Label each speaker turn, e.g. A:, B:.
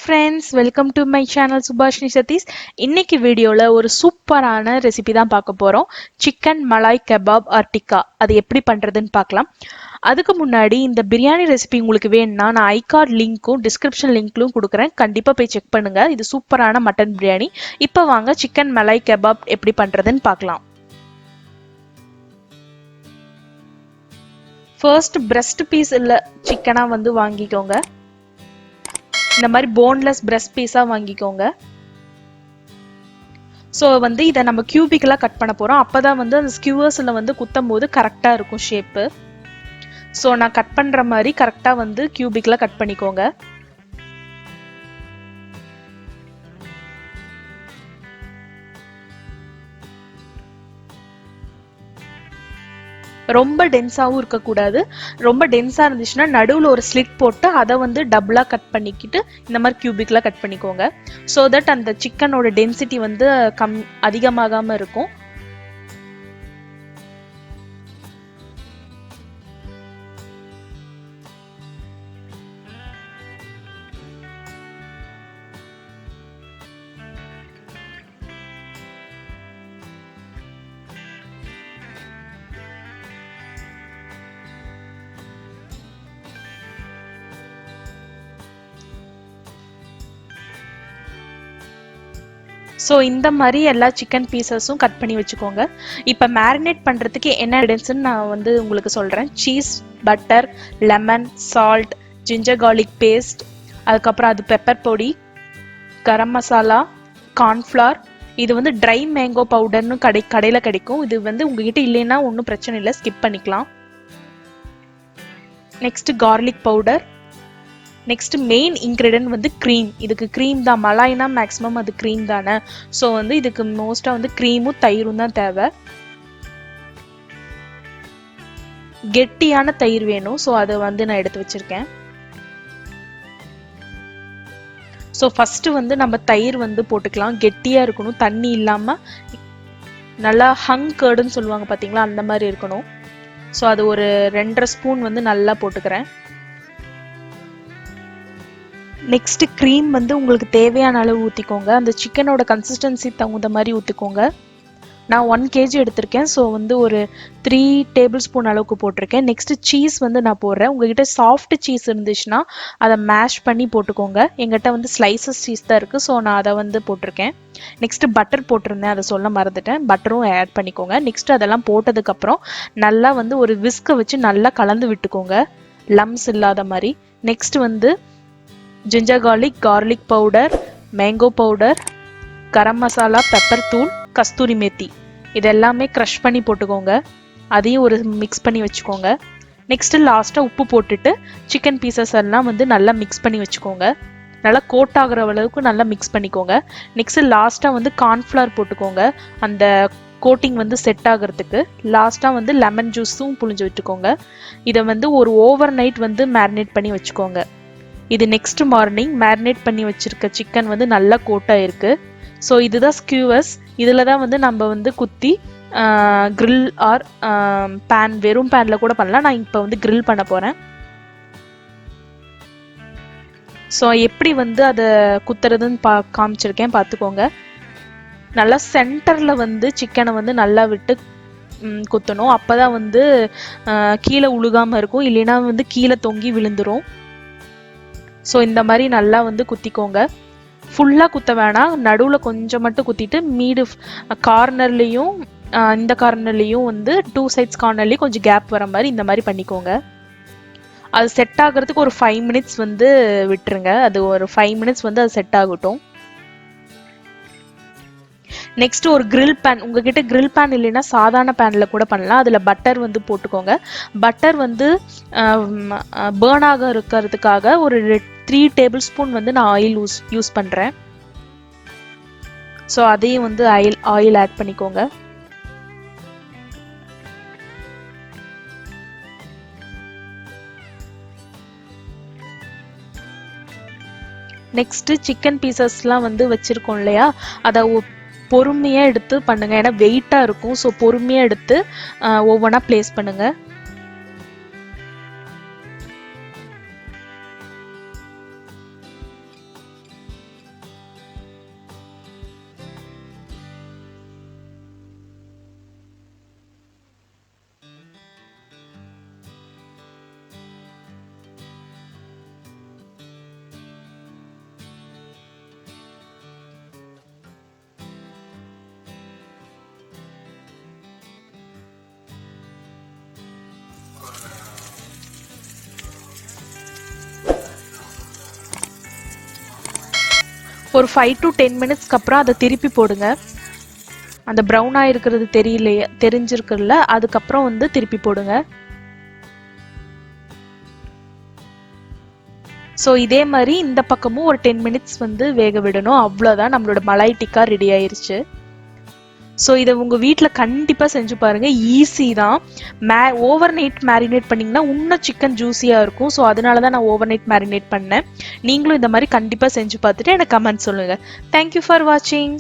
A: friends, welcome to my channel Subhashini Satis. இன்னைக்கு வீடியோல ஒரு சூப்பரான ரெசிபி தான் பார்க்க போறோம். Chicken malai kebab or tikka. அது எப்படி பண்றதுன்னு பார்க்கலாம். அதுக்கு முன்னாடி இந்த பிரியாணி ரெசிபி உங்களுக்கு வேணும்னா நான் ஐகார்ட் லிங்க்கும் டிஸ்கிரிப்ஷன் லிங்க்லும் கொடுக்குறேன். கண்டிப்பா போய் செக் பண்ணுங்க. இது சூப்பரான மட்டன் பிரியாணி. இப்போ வாங்க சிக்கன் மலாய் கெபாப் எப்படி பண்றதுன்னு பார்க்கலாம். ஃபர்ஸ்ட் breast பீஸ் இல்ல சிக்கனா வந்து வாங்கிக்கோங்க. இந்த மாதிரி போன்லெஸ் breast பீஸா வாங்கிக்கோங்க. ஸோ வந்து இதை நம்ம கியூபிக்கலா கட் பண்ண போறோம். அப்பதான் வந்து அந்த ஸ்கியூவர்ஸ்ல வந்து குத்தும் போது கரெக்டா இருக்கும் ஷேப்பு. ஸோ நான் கட் பண்ற மாதிரி கரெக்டா வந்து கியூபிக்கலா கட் பண்ணிக்கோங்க. ரொம்ப டென்ஸாவும் இருக்கக்கூடாது. ரொம்ப டென்ஸா இருந்துச்சுன்னா நடுவில் ஒரு ஸ்லிட் போட்டு அதை வந்து டபுளா கட் பண்ணிக்கிட்டு இந்த மாதிரி கியூபிக்ல கட் பண்ணிக்கோங்க. ஸோ தட் அந்த சிக்கனோட டென்சிட்டி வந்து அதிகமாகாம இருக்கும். ஸோ இந்த மாதிரி எல்லா சிக்கன் பீசஸும் கட் பண்ணி வச்சுக்கோங்க. இப்போ மேரினேட் பண்ணுறதுக்கு என்ன இன்க்ரீடியன்ட்ஸ்னு நான் வந்து உங்களுக்கு சொல்கிறேன். Cheese, butter, lemon, salt, ginger garlic paste, அதுக்கப்புறம் அது பெப்பர் பொடி, கரம் மசாலா, கார்ன்ஃப்ளவர். இது வந்து ட்ரை மேங்கோ பவுடர்னு கடையில் கிடைக்கும். இது வந்து உங்ககிட்ட இல்லைன்னா ஒன்றும் பிரச்சனை இல்லை, ஸ்கிப் பண்ணிக்கலாம். Next garlic powder. Next main ingredient வந்து க்ரீம். இதுக்கு க்ரீம் தான். மலாய்னா மேக்ஸிமம் அது க்ரீம் தானே. ஸோ வந்து இதுக்கு மோஸ்டா வந்து க்ரீமும் தயிரும் தான் தேவை. கெட்டியான தயிர் வேணும். ஸோ அதை வந்து நான் எடுத்து வச்சிருக்கேன். ஸோ ஃபர்ஸ்ட் வந்து நம்ம தயிர் வந்து போட்டுக்கலாம். கெட்டியா இருக்கணும், தண்ணி இல்லாம நல்லா ஹங் கர்டுன்னு சொல்லுவாங்க பாத்தீங்களா, அந்த மாதிரி இருக்கணும். ஸோ அது ஒரு 2.5 ஸ்பூன் வந்து நல்லா போட்டுக்கிறேன். நெக்ஸ்ட் க்ரீம் வந்து உங்களுக்கு தேவையான அளவு ஊற்றிக்கோங்க. அந்த சிக்கனோட கன்சிஸ்டன்சி தகுந்த மாதிரி ஊற்றிக்கோங்க. நான் 1 kg எடுத்திருக்கேன். ஸோ வந்து ஒரு 3 டேபிள் ஸ்பூன் அளவுக்கு போட்டிருக்கேன். நெக்ஸ்ட் சீஸ் வந்து நான் போடுறேன். உங்ககிட்ட சாஃப்ட் சீஸ் இருந்துச்சுன்னா அதை மேஷ் பண்ணி போட்டுக்கோங்க. எங்கிட்ட வந்து ஸ்லைசஸ் சீஸ் தான் இருக்குது. ஸோ நான் அதை வந்து போட்டிருக்கேன். நெக்ஸ்ட் பட்டர் போட்டிருந்தேன், அதை சொல்ல மறந்துட்டேன். பட்டரும் ஆட் பண்ணிக்கோங்க. நெக்ஸ்ட் அதெல்லாம் போட்டதுக்கப்புறம் நல்லா வந்து ஒரு விஸ்கை வச்சு நல்லா கலந்து விட்டுக்கோங்க, லம்ஸ் இல்லாத மாதிரி. நெக்ஸ்ட் வந்து ginger garlic powder, mango powder, garam masala, pepper தூள், கஸ்தூரி மேத்தி இது எல்லாமே க்ரஷ் பண்ணி போட்டுக்கோங்க. அதையும் ஒரு மிக்ஸ் பண்ணி வச்சுக்கோங்க. நெக்ஸ்ட் லாஸ்ட்டாக உப்பு போட்டுட்டு சிக்கன் பீசஸ் எல்லாம் வந்து நல்லா மிக்ஸ் பண்ணி வச்சுக்கோங்க. நல்லா கோட் ஆகுற அளவுக்கு நல்லா மிக்ஸ் பண்ணிக்கோங்க. நெக்ஸ்ட் லாஸ்ட்டாக வந்து கார்ன்ஃப்ளவர் போட்டுக்கோங்க, அந்த கோட்டிங் வந்து செட் ஆகிறதுக்கு. லாஸ்ட்டாக வந்து லெமன் ஜூஸும் புழிஞ்சு விட்டுக்கோங்க. இதை வந்து ஒரு ஓவர் நைட் வந்து மேரினேட் பண்ணி வச்சுக்கோங்க. இது நெக்ஸ்ட் மார்னிங் மேரினேட் பண்ணி வச்சிருக்க சிக்கன் வந்து நல்லா கோட்டாக இருக்கு. ஸோ இதுதான் ஸ்கியூவர்ஸ். இதில் தான் வந்து நம்ம வந்து குத்தி கிரில் ஆர் பேன், வெறும் பேனில் கூட பண்ணலாம். நான் இப்போ வந்து கிரில் பண்ண போகிறேன். ஸோ எப்படி வந்து அதை குத்துறதுன்னு காமிச்சிருக்கேன், பார்த்துக்கோங்க. நல்லா சென்டரில் வந்து சிக்கனை வந்து நல்லா விட்டு குத்தணும். அப்போ தான் வந்து கீழே உழுகாமல் இருக்கும், இல்லைன்னா வந்து கீழே தொங்கி விழுந்துரும். ஸோ இந்த மாதிரி நல்லா வந்து குத்திக்கோங்க. ஃபுல்லாக குத்த வேணாம், நடுவில் கொஞ்சம் மட்டும் குத்திட்டு மீடு கார்னர்லேயும் இந்த கார்னர்லேயும் வந்து 2 சைட்ஸ் கார்னர்லேயும் கொஞ்சம் கேப் வர மாதிரி இந்த மாதிரி பண்ணிக்கோங்க. அது செட் ஆகிறதுக்கு ஒரு 5 மினிட்ஸ் வந்து விட்டுருங்க. அது ஒரு 5 மினிட்ஸ் வந்து அது செட் ஆகட்டும். நெக்ஸ்ட் ஒரு கிரில் பேன். உங்ககிட்ட கிரில் பேன் இல்லைன்னா சாதாரண பேனில் கூட பண்ணலாம். அதில் பட்டர் வந்து போட்டுக்கோங்க. பட்டர் வந்து பேர்ன் ஆக இருக்கிறதுக்காக ஒரு 3 டேபிள் ஸ்பூன் வந்து நான் ஆயில் யூஸ் பண்ணுறேன். ஸோ அதையும் வந்து ஆயில் ஆட் பண்ணிக்கோங்க. நெக்ஸ்ட் சிக்கன் பீசஸ்லாம் வந்து வச்சிருக்கோம் இல்லையா, அதை பொறுமையாக எடுத்து பண்ணுங்க. ஏன்னா வெயிட்டாக இருக்கும். ஸோ பொறுமையாக எடுத்து ஒவ்வொன்றா பிளேஸ் பண்ணுங்க. ஒரு 5 to 10 மினிட்ஸ்க்கு அப்புறம் அதை திருப்பி போடுங்க. அந்த ப்ரௌன் ஆயிருக்கிறது தெரியலையே, தெரிஞ்சிருக்குல்ல, அதுக்கப்புறம் வந்து திருப்பி போடுங்க. ஸோ இதே மாதிரி இந்த பக்கமும் ஒரு 10 மினிட்ஸ் வந்து வேக விடணும். அவ்வளோதான், நம்மளோட மலாய் டிக்கா ரெடி ஆயிருச்சு. ஸோ இதை உங்கள் வீட்டில் கண்டிப்பாக செஞ்சு பாருங்கள். ஈஸி தான். ஓவர் நைட் மேரினேட் பண்ணிங்கன்னா இன்னும் சிக்கன் ஜூஸியாக இருக்கும். ஸோ அதனால தான் நான் ஓவர் நைட் மேரினேட் பண்ணேன். நீங்களும் இந்த மாதிரி கண்டிப்பாக செஞ்சு பார்த்துட்டு எனக்கு கமெண்ட் சொல்லுங்கள். தேங்க்யூ ஃபார் வாட்சிங்.